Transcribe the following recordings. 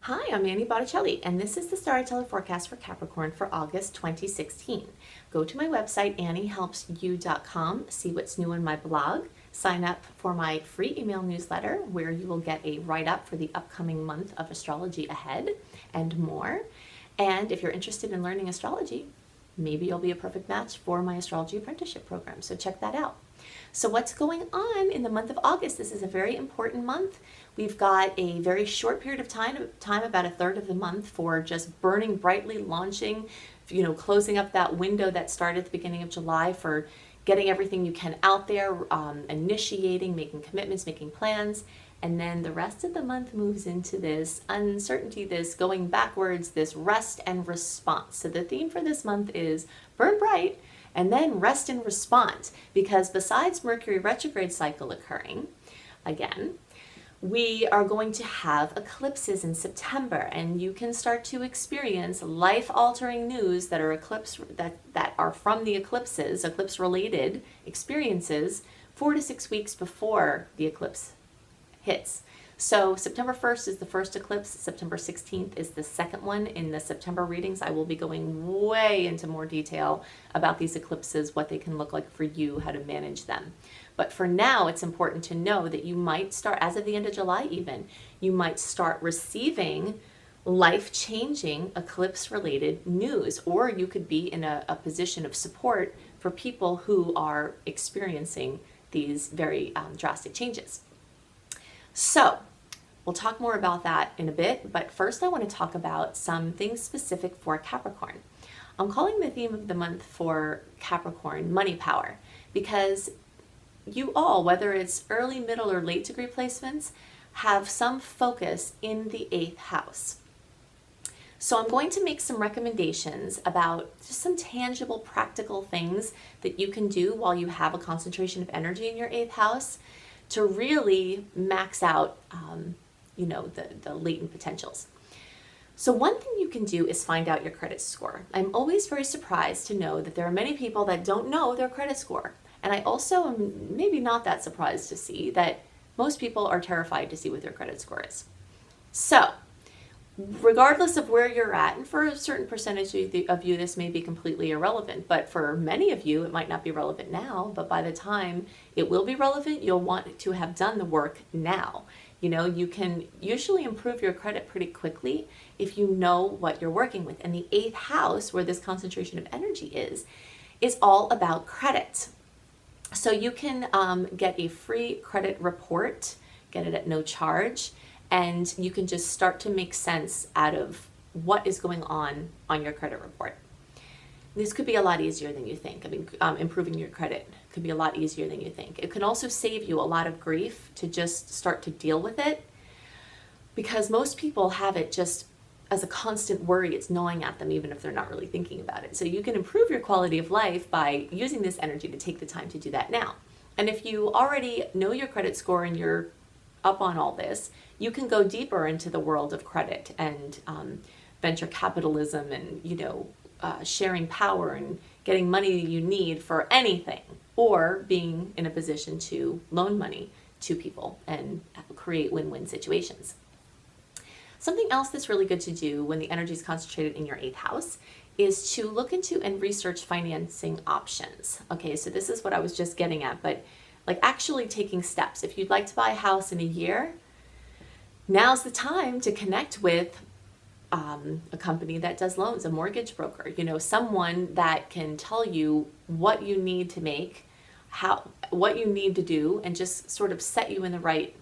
Hi, I'm Annie Botticelli, and this is the Storyteller Forecast for Capricorn for August 2016. Go to my website, anniehelpsyou.com, see what's new in my blog, sign up for my free email newsletter where you will get a write-up for the upcoming month of astrology ahead and more. And if you're interested in learning astrology, maybe you'll be a perfect match for my astrology apprenticeship program, so check that out. So what's going on in the month of August? This is a very important month. We've got a very short period of time, about a third of the month, for just burning brightly, launching, closing up that window that started at the beginning of July for getting everything you can out there, initiating, making commitments, making plans. And then the rest of the month moves into this uncertainty, this going backwards, this rest and response. So the theme for this month is burn bright and then rest and respond, because besides Mercury retrograde cycle occurring again, we are going to have eclipses in September, and you can start to experience life-altering news that are that are from the eclipses, eclipse-related experiences, 4 to 6 weeks before the eclipse hits. So September 1st is the first eclipse, September 16th is the second one. In the September readings, I will be going way into more detail about these eclipses, what they can look like for you, how to manage them. But for now, it's important to know that you might start, as of the end of July even, you might start receiving life-changing eclipse-related news, or you could be in a position of support for people who are experiencing these very drastic changes. So we'll talk more about that in a bit, but first I want to talk about some things specific for Capricorn. I'm calling the theme of the month for Capricorn money power, because you all, whether it's early, middle, or late degree placements, have some focus in the 8th house. So I'm going to make some recommendations about just some tangible, practical things that you can do while you have a concentration of energy in your 8th house to really max out, the latent potentials. So one thing you can do is find out your credit score. I'm always very surprised to know that there are many people that don't know their credit score. And I also am maybe not that surprised to see that most people are terrified to see what their credit score is. So regardless of where you're at, and for a certain percentage of you, this may be completely irrelevant, but for many of you, it might not be relevant now, but by the time it will be relevant, you'll want to have done the work now. You can usually improve your credit pretty quickly if you know what you're working with. And the 8th house, where this concentration of energy is all about credit. So you can get a free credit report, get it at no charge, and you can just start to make sense out of what is going on your credit report. This could be a lot easier than you think. Improving your credit could be a lot easier than you think. It can also save you a lot of grief to just start to deal with it, because most people have it just as a constant worry. It's gnawing at them even if they're not really thinking about it. So you can improve your quality of life by using this energy to take the time to do that now. And if you already know your credit score and you're up on all this, you can go deeper into the world of credit and venture capitalism and sharing power and getting money you need for anything, or being in a position to loan money to people and create win-win situations. Something else that's really good to do when the energy is concentrated in your 8th house is to look into and research financing options. Okay, so this is what I was just getting at, but like actually taking steps. If you'd like to buy a house in a year, now's the time to connect with a company that does loans, a mortgage broker, someone that can tell you what you need to make, what you need to do, and just sort of set you in the right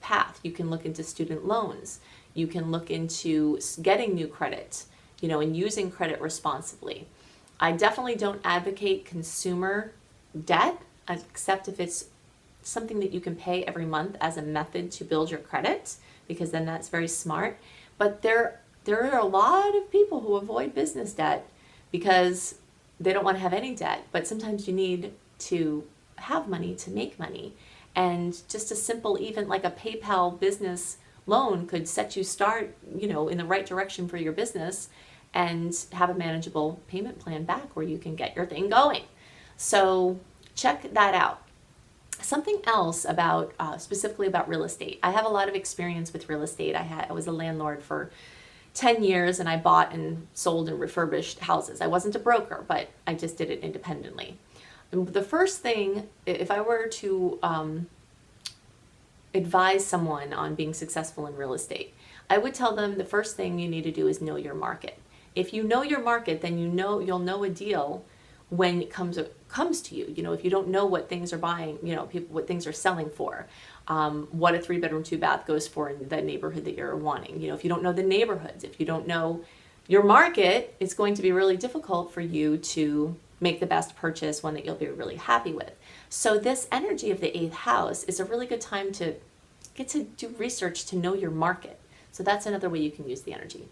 path. You can look into student loans. You can look into getting new credit, and using credit responsibly. I definitely don't advocate consumer debt, except if it's something that you can pay every month as a method to build your credit, because then that's very smart. But there are a lot of people who avoid business debt because they don't want to have any debt, but sometimes you need to have money to make money. And just a simple, even like a PayPal business loan could set you start, in the right direction for your business, and have a manageable payment plan back where you can get your thing going. So check that out. Something else about specifically about real estate. I have a lot of experience with real estate. I was a landlord for 10 years, and I bought and sold and refurbished houses. I wasn't a broker, but I just did it independently. And the first thing, if I were to advise someone on being successful in real estate, I would tell them the first thing you need to do is know your market. If you know your market, then you'll know a deal when it comes to you. You know, if you don't know what things are buying, you know, people, what things are selling for, what a 3-bedroom 2-bath goes for in the neighborhood that you're wanting. You know, if you don't know the neighborhoods, if you don't know your market, it's going to be really difficult for you to make the best purchase, one that you'll be really happy with. So this energy of the 8th house is a really good time to get to do research to know your market. So that's another way you can use the energy.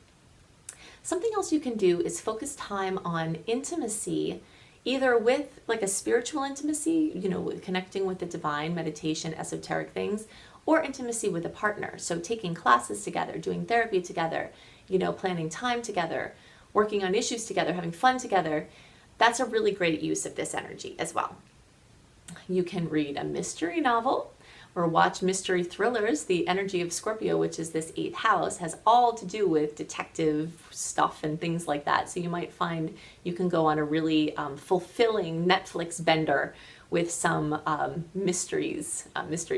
Something else you can do is focus time on intimacy, either with like a spiritual intimacy, you know, connecting with the divine, meditation, esoteric things, or intimacy with a partner. So taking classes together, doing therapy together, you know, planning time together, working on issues together, having fun together. That's a really great use of this energy as well. You can read a mystery novel or watch mystery thrillers. The energy of Scorpio, which is this 8th house, has all to do with detective stuff and things like that. So you might find you can go on a really fulfilling Netflix bender with some mystery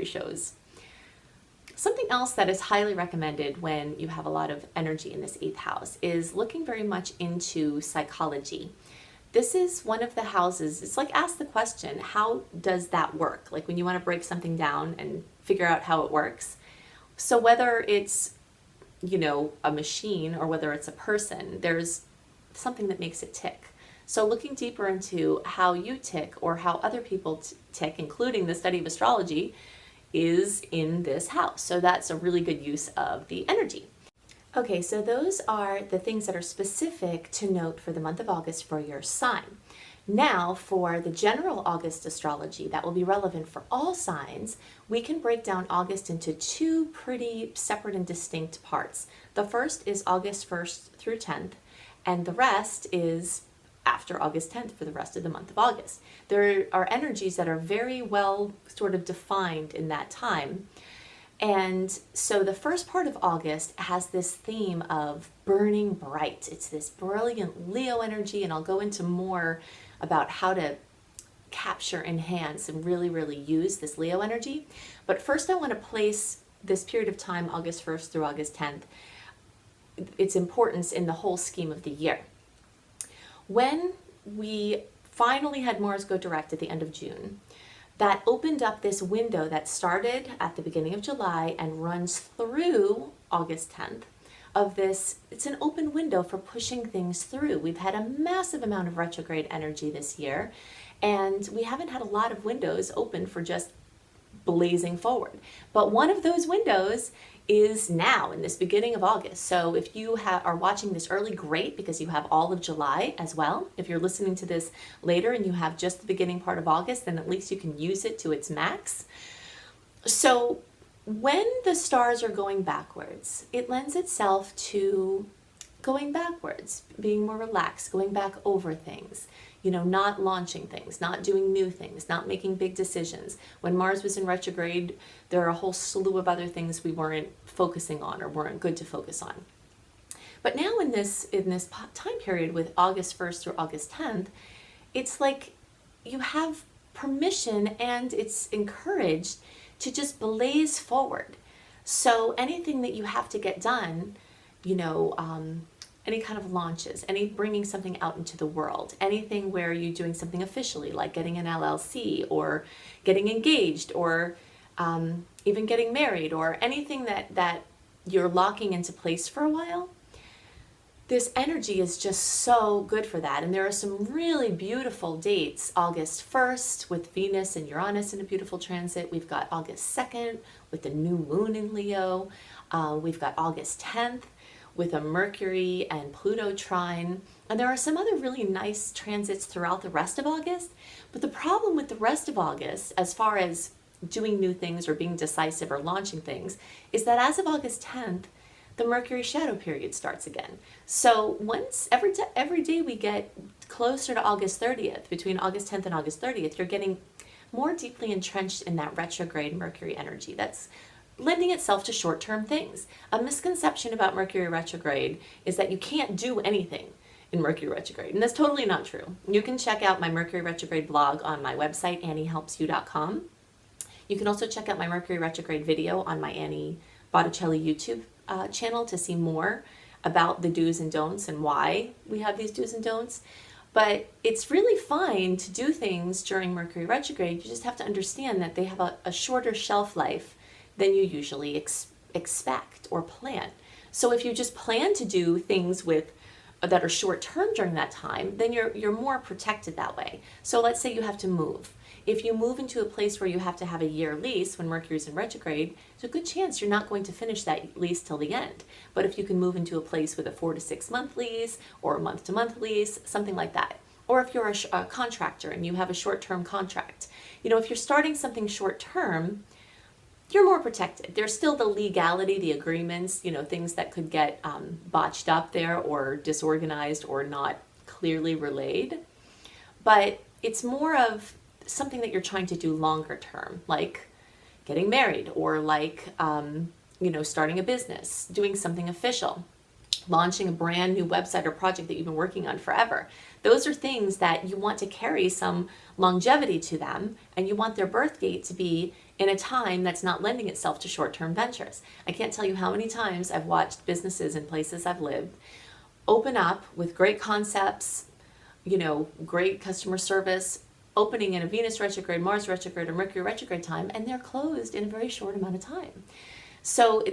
shows. Something else that is highly recommended when you have a lot of energy in this 8th house is looking very much into psychology. This is one of the houses, it's like ask the question, how does that work? Like when you want to break something down and figure out how it works. So whether it's, you know, a machine or whether it's a person, there's something that makes it tick. So looking deeper into how you tick or how other people tick, including the study of astrology, is in this house. So that's a really good use of the energy. Okay, so those are the things that are specific to note for the month of August for your sign. Now, for the general August astrology that will be relevant for all signs, we can break down August into 2 pretty separate and distinct parts. The first is August 1st through 10th, and the rest is after August 10th for the rest of the month of August. There are energies that are very well sort of defined in that time. And so the first part of August has this theme of burning bright. It's this brilliant Leo energy, and I'll go into more about how to capture, enhance, and really, really use this Leo energy. But first I want to place this period of time, August 1st through August 10th, its importance in the whole scheme of the year. When we finally had Mars go direct at the end of June, that opened up this window that started at the beginning of July and runs through August 10th of this. It's an open window for pushing things through. We've had a massive amount of retrograde energy this year, and we haven't had a lot of windows open for just blazing forward. But one of those windows is now in this beginning of August. So if you are watching this early, great, because you have all of July as well. If you're listening to this later and you have just the beginning part of August, then at least you can use it to its max. So when the stars are going backwards, it lends itself to going backwards, being more relaxed, going back over things, you know, not launching things, not doing new things, not making big decisions. When Mars was in retrograde, there are a whole slew of other things we weren't focusing on or weren't good to focus on. But now in this time period with August 1st through August 10th, it's like you have permission and it's encouraged to just blaze forward. So anything that you have to get done, you know, any kind of launches, any bringing something out into the world, anything where you're doing something officially, like getting an LLC or getting engaged or even getting married or anything that you're locking into place for a while, this energy is just so good for that. And there are some really beautiful dates. August 1st with Venus and Uranus in a beautiful transit. We've got August 2nd with the new moon in Leo. We've got August 10th with a Mercury and Pluto trine. And there are some other really nice transits throughout the rest of August. But the problem with the rest of August, as far as doing new things or being decisive or launching things, is that as of August 10th, the Mercury shadow period starts again. So every day we get closer to August 30th, between August 10th and August 30th, you're getting more deeply entrenched in that retrograde Mercury energy that's lending itself to short-term things. A misconception about Mercury retrograde is that you can't do anything in Mercury retrograde, and that's totally not true. You can check out my Mercury retrograde blog on my website, anniehelpsyou.com. You can also check out my Mercury retrograde video on my Annie Botticelli YouTube channel to see more about the do's and don'ts and why we have these do's and don'ts. But it's really fine to do things during Mercury retrograde. You just have to understand that they have a shorter shelf life than you usually expect or plan. So if you just plan to do things that are short term during that time, then you're more protected that way. So let's say you have to move. If you move into a place where you have to have a year lease when Mercury's in retrograde, there's a good chance you're not going to finish that lease till the end. But if you can move into a place with a 4 to 6 month lease or a month to month lease, something like that. Or if you're a contractor and you have a short-term contract, if you're starting something short-term, you're more protected. There's still the legality, the agreements, things that could get botched up there or disorganized or not clearly relayed. But it's more of something that you're trying to do longer term, like getting married or like, starting a business, doing something official, launching a brand new website or project that you've been working on forever. Those are things that you want to carry some longevity to them, and you want their birth date to be in a time that's not lending itself to short-term ventures. I can't tell you how many times I've watched businesses in places I've lived open up with great concepts, great customer service, opening in a Venus retrograde, Mars retrograde, or Mercury retrograde time, and they're closed in a very short amount of time. So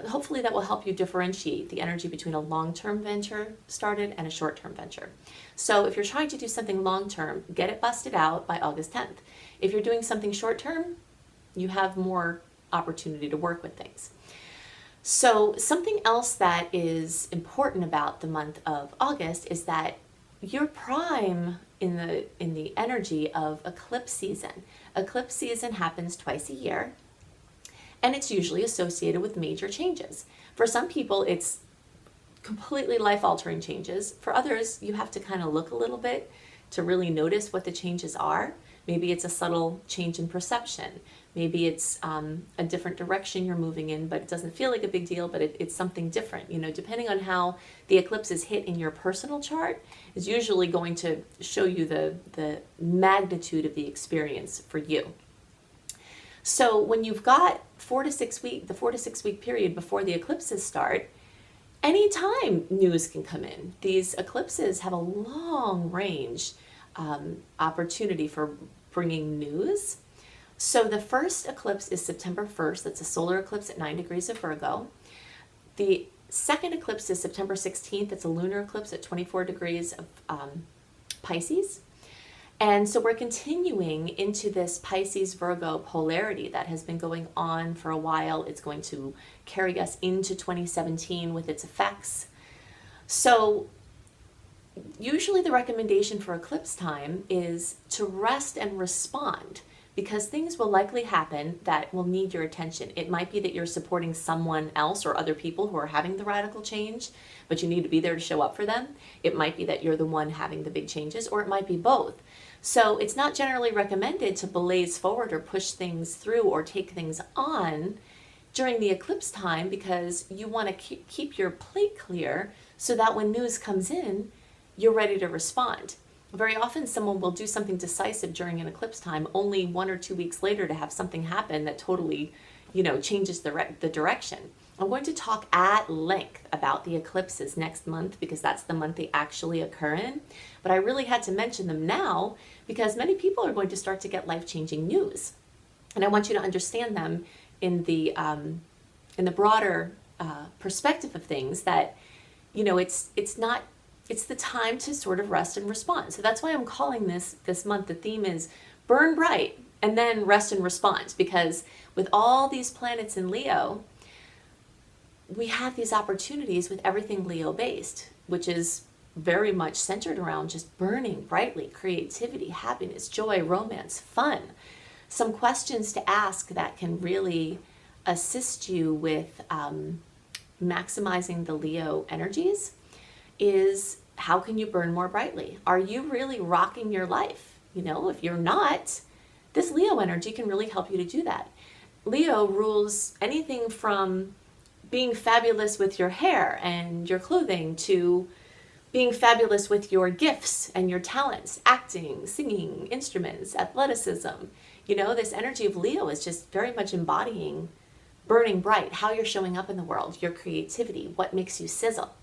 hopefully that will help you differentiate the energy between a long-term venture started and a short-term venture. So if you're trying to do something long-term, get it busted out by August 10th. If you're doing something short-term, you have more opportunity to work with things. So something else that is important about the month of August is that you're prime in the energy of eclipse season. Eclipse season happens twice a year, and it's usually associated with major changes. For some people, it's completely life-altering changes. For others, you have to kind of look a little bit to really notice what the changes are. Maybe it's a subtle change in perception. Maybe it's a different direction you're moving in, but it doesn't feel like a big deal, but it's something different. Depending on how the eclipse is hit in your personal chart, is usually going to show you the magnitude of the experience for you. So when you've got the 4 to 6 week period before the eclipses start, anytime news can come in. These eclipses have a long range opportunity for bringing news. So the first eclipse is September 1st. That's a solar eclipse at 9 degrees of Virgo. The second eclipse is September 16th. It's a lunar eclipse at 24 degrees of Pisces. And so we're continuing into this Pisces-Virgo polarity that has been going on for a while. It's going to carry us into 2017 with its effects. So usually the recommendation for eclipse time is to rest and respond, because things will likely happen that will need your attention. It might be that you're supporting someone else or other people who are having the radical change, but you need to be there to show up for them. It might be that you're the one having the big changes, or it might be both. So it's not generally recommended to blaze forward or push things through or take things on during the eclipse time, because you want to keep your plate clear so that when news comes in, you're ready to respond. Very often someone will do something decisive during an eclipse time, only 1 or 2 weeks later to have something happen that totally, changes the direction. I'm going to talk at length about the eclipses next month, because that's the month they actually occur in. But I really had to mention them now because many people are going to start to get life-changing news. And I want you to understand them in the broader perspective of things, that, it's the time to sort of rest and respond. So that's why I'm calling this month, the theme is burn bright and then rest and respond, because with all these planets in Leo, we have these opportunities with everything Leo based, which is very much centered around just burning brightly, creativity, happiness, joy, romance, fun. Some questions to ask that can really assist you with maximizing the Leo energies is, how can you burn more brightly? Are you really rocking your life? You know, if you're not, this Leo energy can really help you to do that. Leo rules anything from being fabulous with your hair and your clothing to being fabulous with your gifts and your talents, acting, singing, instruments, athleticism. You know, this energy of Leo is just very much embodying burning bright, how you're showing up in the world, your creativity, what makes you sizzle.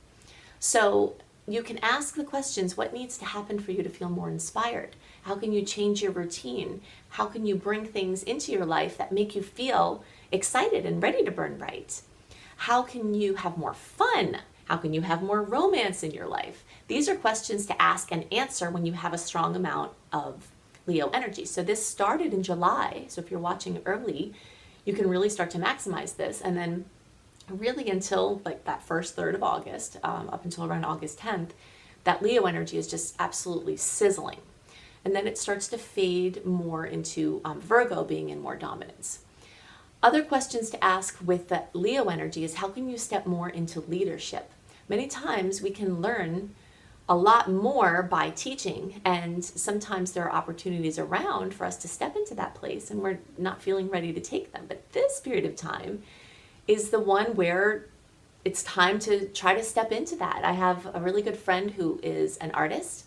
So you can ask the questions, what needs to happen for you to feel more inspired? How can you change your routine? How can you bring things into your life that make you feel excited and ready to burn bright? How can you have more fun? How can you have more romance in your life? These are questions to ask and answer when you have a strong amount of Leo energy. So this started in July. So if you're watching early, you can really start to maximize this. And then really until like that first third of August, up until around August 10th, that Leo energy is just absolutely sizzling. And then it starts to fade more into Virgo being in more dominance. Other questions to ask with the Leo energy is, how can you step more into leadership? Many times we can learn a lot more by teaching, and sometimes there are opportunities around for us to step into that place and we're not feeling ready to take them. But this period of time is the one where it's time to try to step into that. I have a really good friend who is an artist,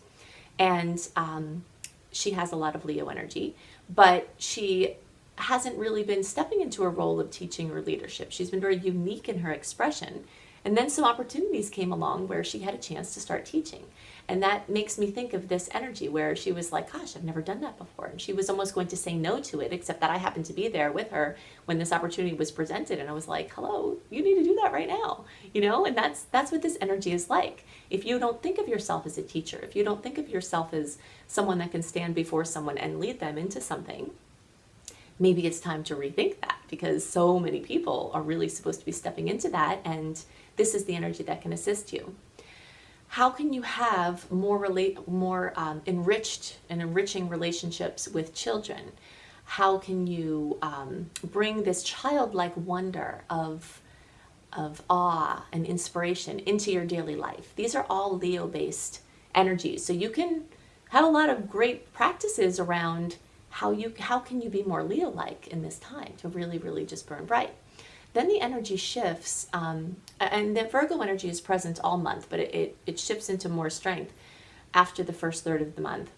and she has a lot of Leo energy, but she hasn't really been stepping into a role of teaching or leadership. She's been very unique in her expression. And then some opportunities came along where she had a chance to start teaching. And that makes me think of this energy where she was like, gosh, I've never done that before. And she was almost going to say no to it, except that I happened to be there with her when this opportunity was presented. And I was like, hello, you need to do that right now. You know, and that's what this energy is like. If you don't think of yourself as a teacher, if you don't think of yourself as someone that can stand before someone and lead them into something, maybe it's time to rethink that, because so many people are really supposed to be stepping into that, and this is the energy that can assist you. How can you have more enriched and enriching relationships with children? How can you bring this childlike wonder of awe and inspiration into your daily life? These are all Leo-based energies. So you can have a lot of great practices around how can you be more Leo-like in this time to really, really just burn bright. Then the energy shifts, and the Virgo energy is present all month, but it shifts into more strength after the first third of the month.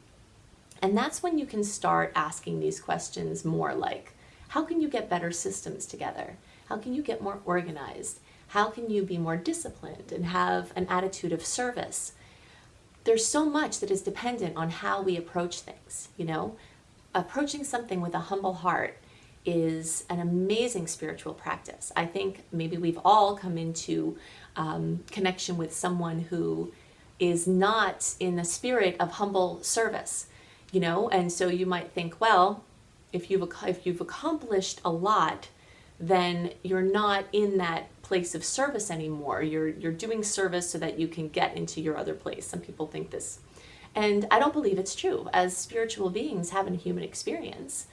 And that's when you can start asking these questions more like, how can you get better systems together? How can you get more organized? How can you be more disciplined and have an attitude of service? There's so much that is dependent on how we approach things, you know? Approaching something with a humble heart is an amazing spiritual practice. I think maybe we've all come into connection with someone who is not in the spirit of humble service, you know, and so you might think, well, if you've accomplished a lot, then you're not in that place of service anymore. You're doing service so that you can get into your other place. Some people think this. And I don't believe it's true. As spiritual beings having a human experience,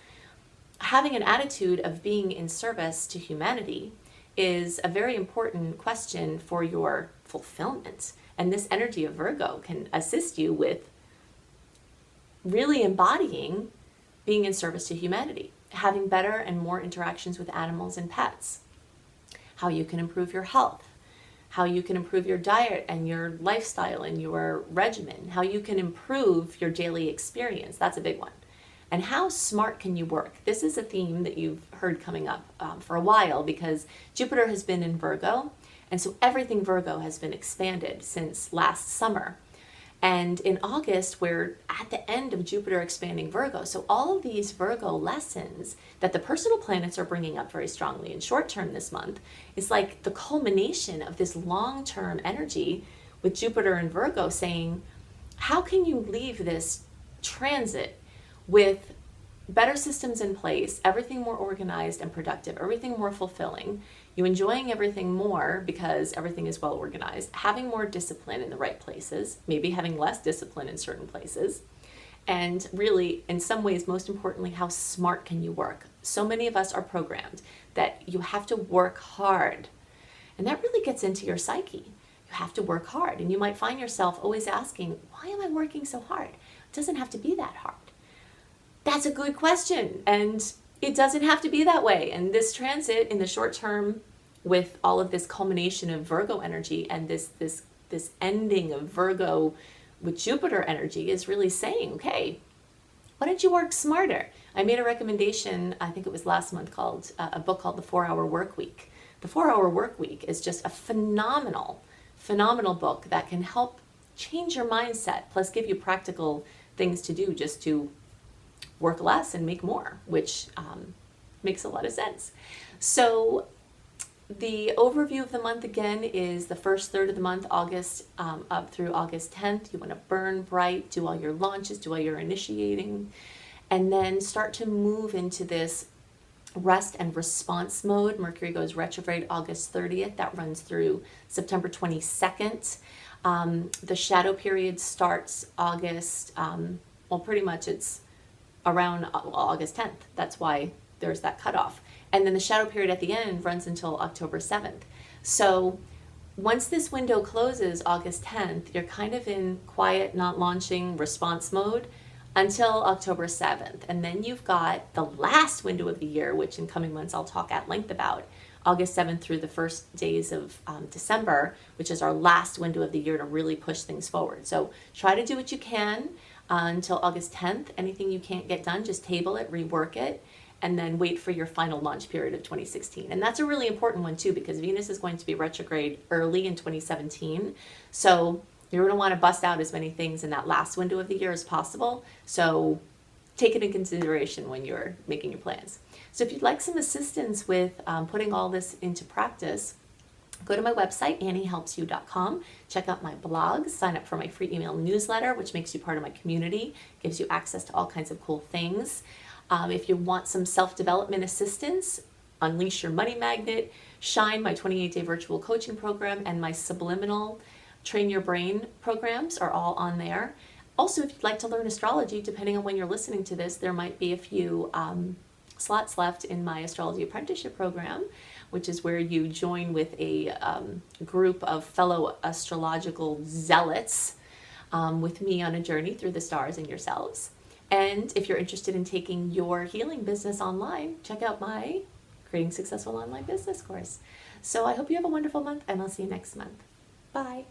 having an attitude of being in service to humanity is a very important question for your fulfillment. And this energy of Virgo can assist you with really embodying being in service to humanity, having better and more interactions with animals and pets, how you can improve your health, how you can improve your diet and your lifestyle and your regimen, how you can improve your daily experience. That's a big one. And how smart can you work? This is a theme that you've heard coming up for a while, because Jupiter has been in Virgo, and so everything Virgo has been expanded since last summer. And in August, we're at the end of Jupiter expanding Virgo. So all of these Virgo lessons that the personal planets are bringing up very strongly in short term this month is like the culmination of this long-term energy with Jupiter and Virgo saying, how can you leave this transit with better systems in place, everything more organized and productive, everything more fulfilling, you enjoying everything more because everything is well organized, having more discipline in the right places, maybe having less discipline in certain places, and really, in some ways, most importantly, how smart can you work? So many of us are programmed that you have to work hard, and that really gets into your psyche. You have to work hard, and you might find yourself always asking, why am I working so hard? It doesn't have to be that hard. That's a good question. And it doesn't have to be that way. And this transit in the short term, with all of this culmination of Virgo energy and this ending of Virgo with Jupiter energy, is really saying, okay, why don't you work smarter? I made a recommendation, I think it was last month, called a book called The 4-Hour Work Week. The 4-Hour Work Week is just a phenomenal book that can help change your mindset, plus give you practical things to do just to work less and make more, which makes a lot of sense. So the overview of the month again is the first third of the month, August up through August 10th. You want to burn bright, do all your launches, do all your initiating, and then start to move into this rest and response mode. Mercury goes retrograde August 30th. That runs through September 22nd. The shadow period starts August, well, pretty much it's around August 10th. That's why there's that cutoff. And then the shadow period at the end runs until October 7th. So once this window closes August 10th, you're kind of in quiet, not launching response mode until October 7th. And then you've got the last window of the year, which in coming months I'll talk at length about, August 7th through the first days of December, which is our last window of the year to really push things forward. So try to do what you can until August 10th. Anything you can't get done, just table it, rework it, and then wait for your final launch period of 2016. And that's a really important one too, because Venus is going to be retrograde early in 2017. So you're going to want to bust out as many things in that last window of the year as possible. So take it in consideration when you're making your plans. So if you'd like some assistance with putting all this into practice, go to my website, anniehelpsyou.com. Check out my blogs, sign up for my free email newsletter, which makes you part of my community, gives you access to all kinds of cool things. If you want some self-development assistance, Unleash Your Money Magnet, Shine, my 28-day virtual coaching program, and my Subliminal Train Your Brain programs are all on there. Also, if you'd like to learn astrology, depending on when you're listening to this, there might be a few slots left in my Astrology Apprenticeship program, which is where you join with a group of fellow astrological zealots with me on a journey through the stars and yourselves. And if you're interested in taking your healing business online, check out my Creating Successful Online Business course. So I hope you have a wonderful month, and I'll see you next month. Bye.